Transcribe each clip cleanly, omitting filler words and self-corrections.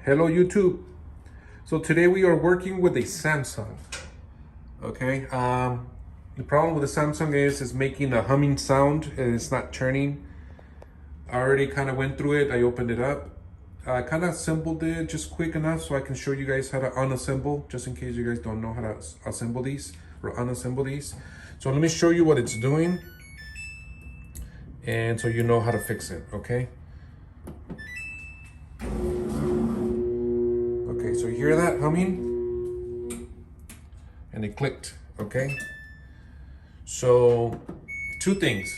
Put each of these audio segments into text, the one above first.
Hello YouTube. So today we are working with a Samsung. Okay. The problem with the Samsung is making a humming sound and it's not turning. I already kind of went through it. I opened it up. I kind of assembled it just quick enough so I can show you guys how to unassemble, just in case you guys don't know how to assemble these or unassemble these. So let me show you what it's doing, and so you know how to fix it. Okay. Okay, so you hear that humming? And it clicked, okay? So, two things.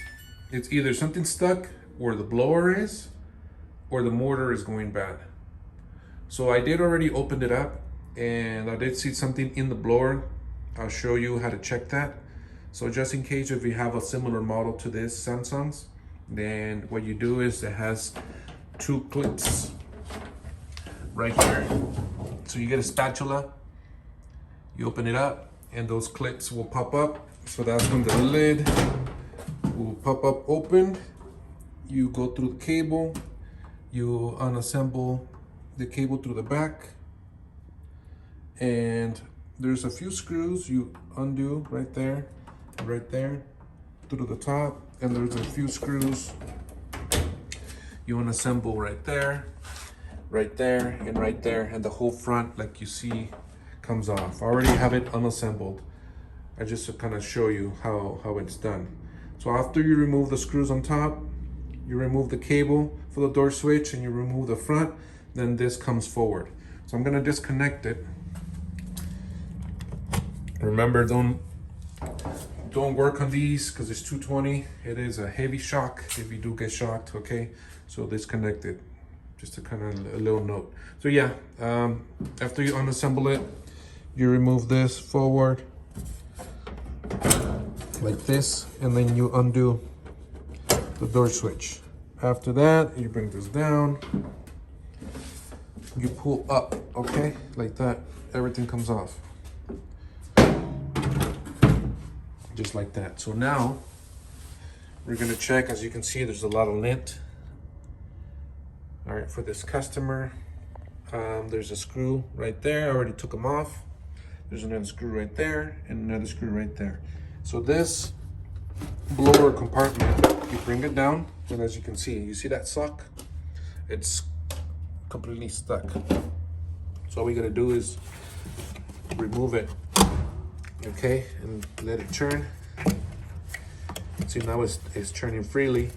It's either something stuck where the blower is, or the motor is going bad. So I did already open it up, and I did see something in the blower. I'll show you how to check that. So just in case if you have a similar model to this Samsung's, then what you do is it has two clips right here. So you get a spatula, you open it up, and those clips will pop up. So that's when the lid will pop up open. You go through the cable, you unassemble the cable through the back, and there's a few screws you undo right there, through the top, and there's a few screws you unassemble right there, and right there, and the whole front, like you see, comes off. I already have it unassembled. I just to kind of show you how it's done. So after you remove the screws on top, you remove the cable for the door switch, and you remove the front, then this comes forward. So I'm gonna disconnect it. Remember, don't work on these because it's 220. It is a heavy shock if you do get shocked, okay? So disconnect it. Just a kind of a little note. So yeah, after you unassemble it, you remove this forward like this, and then you undo the door switch. After that, you bring this down, you pull up, okay, like that. Everything comes off, just like that. So now we're gonna check. As you can see, there's a lot of lint. All right, for this customer, there's a screw right there. I already took them off. There's another screw right there and another screw right there. So this blower compartment, you bring it down, and as you can see, you see that suck? It's completely stuck. So all we gotta do is remove it, okay, and let it turn. See, now it's turning freely.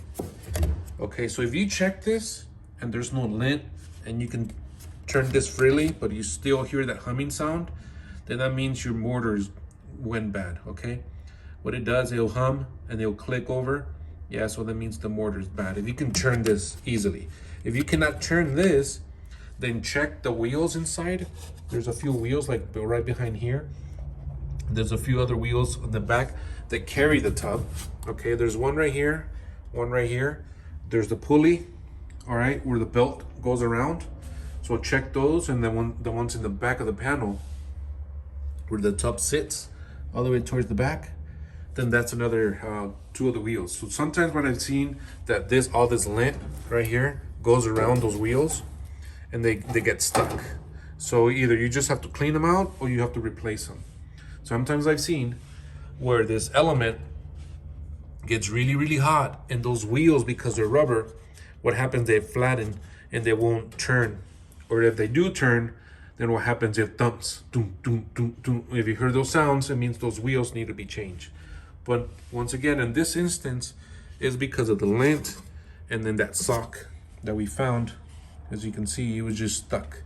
Okay, so if you check this, and there's no lint, and you can turn this freely, but you still hear that humming sound, then that means your mortars went bad, okay? What it does, it'll hum and it'll click over. Yeah, so that means the mortar's bad. If you can turn this easily. If you cannot turn this, then check the wheels inside. There's a few wheels like right behind here. There's a few other wheels on the back that carry the tub, okay? There's one right here, one right here. There's the pulley, all right, where the belt goes around. So check those, and then the ones in the back of the panel where the tub sits all the way towards the back, then that's another two of the wheels. So sometimes what I've seen that all this lint right here goes around those wheels, and they get stuck. So either you just have to clean them out or you have to replace them. Sometimes I've seen where this element gets really, really hot, and those wheels, because they're rubber, what happens, they flatten and they won't turn. Or if they do turn, then what happens, it thumps. Doom, doom, doom, doom. If you hear those sounds, it means those wheels need to be changed. But once again, in this instance, is because of the lint, and then that sock that we found. As you can see, it was just stuck.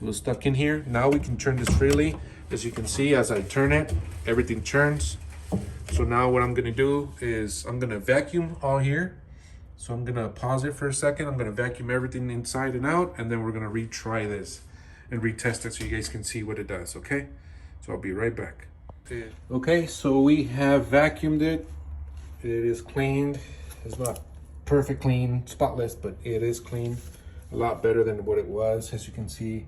It was stuck in here. Now we can turn this freely. As you can see, as I turn it, everything turns. So now what I'm gonna do is I'm gonna vacuum all here. So I'm gonna pause it for a second. I'm gonna vacuum everything inside and out, and then we're gonna retry this and retest it so you guys can see what it does, okay? So I'll be right back. Okay, so we have vacuumed it. It is cleaned. It's not perfect clean, spotless, but it is clean. A lot better than what it was, as you can see.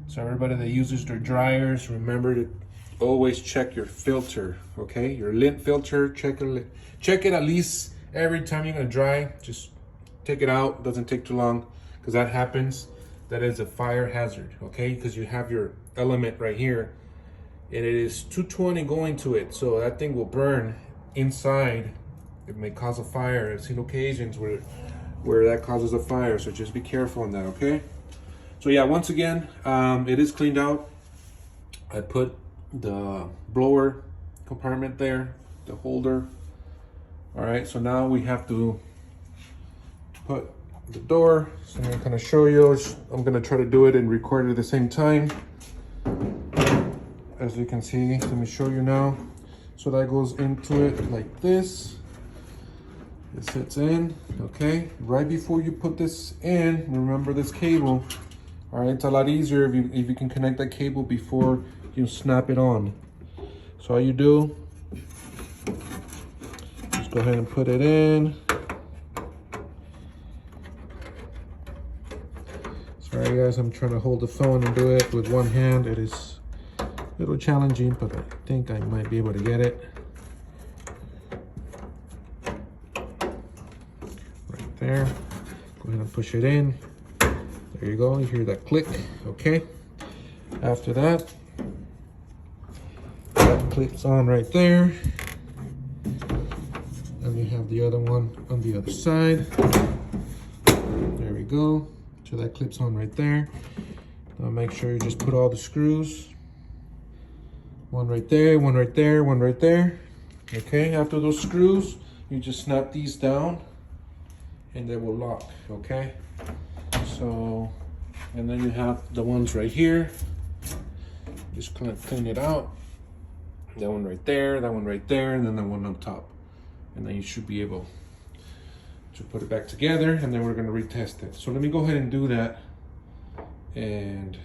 So everybody that uses their dryers, remember to always check your filter, okay? Your lint filter, check it at least every time you're gonna dry. Just take it out, doesn't take too long, because that happens. that is a fire hazard, okay? Because you have your element right here, and it is 220 going to it, so that thing will burn inside. It may cause a fire. I've seen occasions where that causes a fire, so just be careful on that, okay? So yeah, once again, it is cleaned out. I put the blower compartment there, the holder. All right, so now we have to put the door. So I'm gonna show you. I'm gonna try to do it and record it at the same time. As you can see, let me show you now. So that goes into it like this. It fits in, okay? Right before you put this in, remember this cable. All right, it's a lot easier if you can connect that cable before you snap it on. So all you do, just go ahead and put it in. Sorry guys, I'm trying to hold the phone and do it with one hand. It is a little challenging, but I think I might be able to get it. Right there. Go ahead and push it in. There you go, you hear that click, okay? After that clips on right there. And you have the other one on the other side. There we go. So that clips on right there. Now make sure you just put all the screws. One right there, one right there, one right there. Okay, after those screws, you just snap these down and they will lock, okay? So, and then you have the ones right here. Just kind of clean it out. That one right there, that one right there, and then the one on top. And then you should be able to put it back together, and then we're gonna retest it. So let me go ahead and do that. And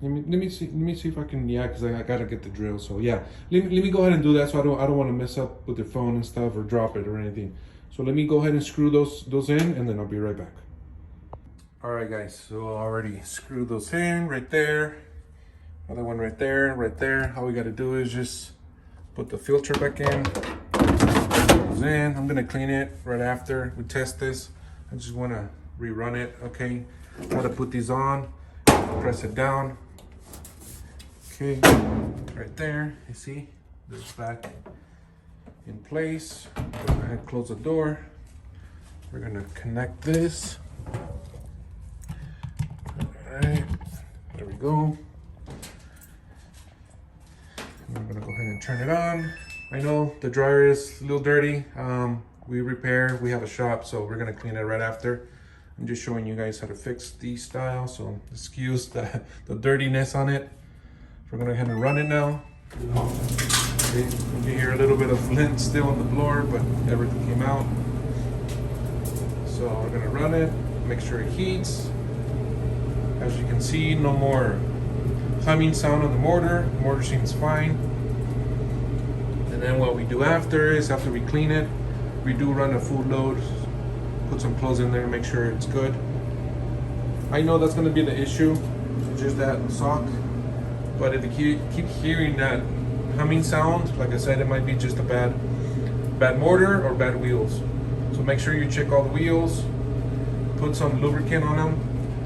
let me see if I can, yeah, because I gotta get the drill. So yeah, let me go ahead and do that, so I don't want to mess up with the phone and stuff or drop it or anything. So let me go ahead and screw those in, and then I'll be right back. All right guys, so I already screwed those in right there. Another one right there, right there. All we gotta do is just put the filter back in. Goes in. I'm gonna clean it right after we test this. I just wanna rerun it, okay? How to put these on, press it down. Okay, right there, you see? It's back in place. Go ahead and close the door. We're gonna connect this. All right, there we go. I'm gonna go ahead and turn it on. I know the dryer is a little dirty. We have a shop, so we're gonna clean it right after. I'm just showing you guys how to fix these styles, so excuse the dirtiness on it. We're gonna go ahead and run it now. You hear a little bit of lint still on the floor, but everything came out. So we're gonna run it, make sure it heats. As you can see, no more humming sound on the mortar. The mortar seems fine. And then what we do after is, after we clean it, we do run a full load, put some clothes in there to make sure it's good. I know that's gonna be the issue, just that sock. But if you keep hearing that humming sound, like I said, it might be just a bad mortar or bad wheels. So make sure you check all the wheels, put some lubricant on them.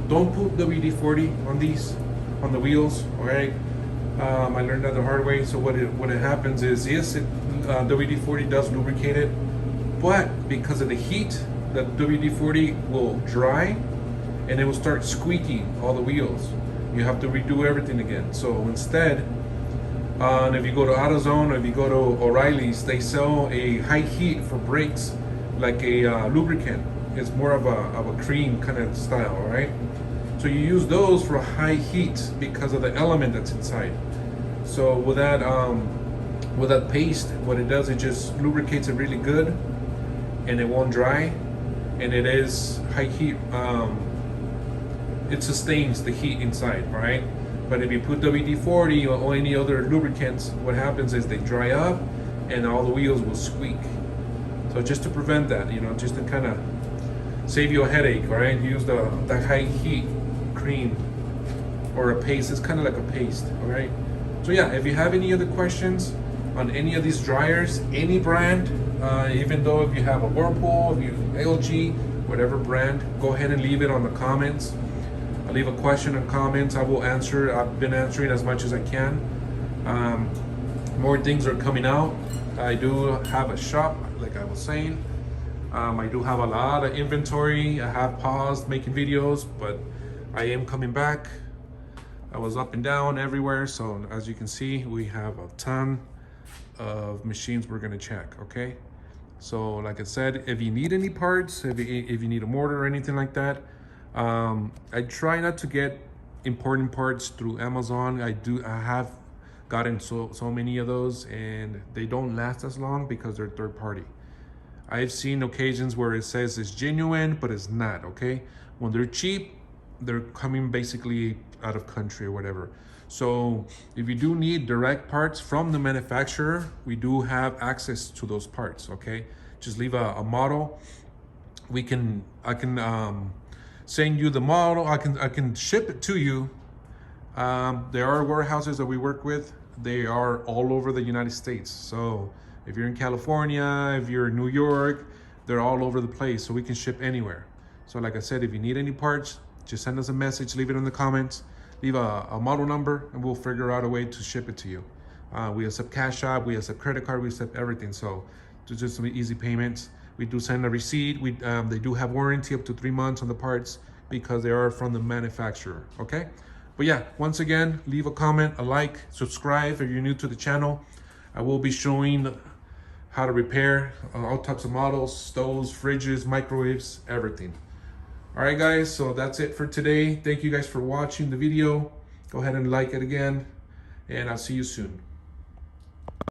Don't put WD-40 on these, on the wheels, all right? I learned that the hard way. So what it happens is, yes, WD-40 does lubricate it, but because of the heat, the WD-40 will dry and it will start squeaking all the wheels. You have to redo everything again. So instead, if you go to AutoZone or if you go to O'Reilly's, they sell a high heat for brakes, like a lubricant. It's more of a cream kind of style, all right? So you use those for high heat because of the element that's inside. So with that paste, what it does, it just lubricates it really good, and it won't dry, and it is high heat. It sustains the heat inside, all right? But if you put WD-40 or any other lubricants, what happens is they dry up, and all the wheels will squeak. So just to prevent that, just to kind of save you a headache, all right? Use the high heat cream or a paste. It's kind of like a paste, all right? So yeah, if you have any other questions on any of these dryers, any brand, even though if you have a Whirlpool, if you LG, whatever brand, go ahead and leave it on the comments. Leave a question and comments. I will answer. I've been answering as much as I can. More things are coming out. I do have a shop, like I was saying. I do have a lot of inventory. I have paused making videos, but I am coming back. I was up and down everywhere, so as you can see, we have a ton of machines we're gonna check, okay? So like I said, if you need any parts, if you need a mortar or anything like that, I try not to get important parts through Amazon. I have gotten so many of those, and they don't last as long because they're third party. I've seen occasions where it says it's genuine, but it's not, okay? When they're cheap, they're coming basically out of country or whatever. So if you do need direct parts from the manufacturer, we do have access to those parts, okay? Just leave a model. I can send you the model. I can ship it to you. There are warehouses that we work with. They are all over the United States. So if you're in California, if you're in New York, they're all over the place. So we can ship anywhere. So like I said, if you need any parts, just send us a message, leave it in the comments, leave a model number, and we'll figure out a way to ship it to you. We accept Cash App, we accept credit card, we accept everything. So just some easy payments. We do send a receipt. They do have warranty up to 3 months on the parts because they are from the manufacturer, okay? But yeah, once again, leave a comment, a like, subscribe if you're new to the channel. I will be showing how to repair all types of models, stoves, fridges, microwaves, everything. All right, guys, so that's it for today. Thank you guys for watching the video. Go ahead and like it again, and I'll see you soon.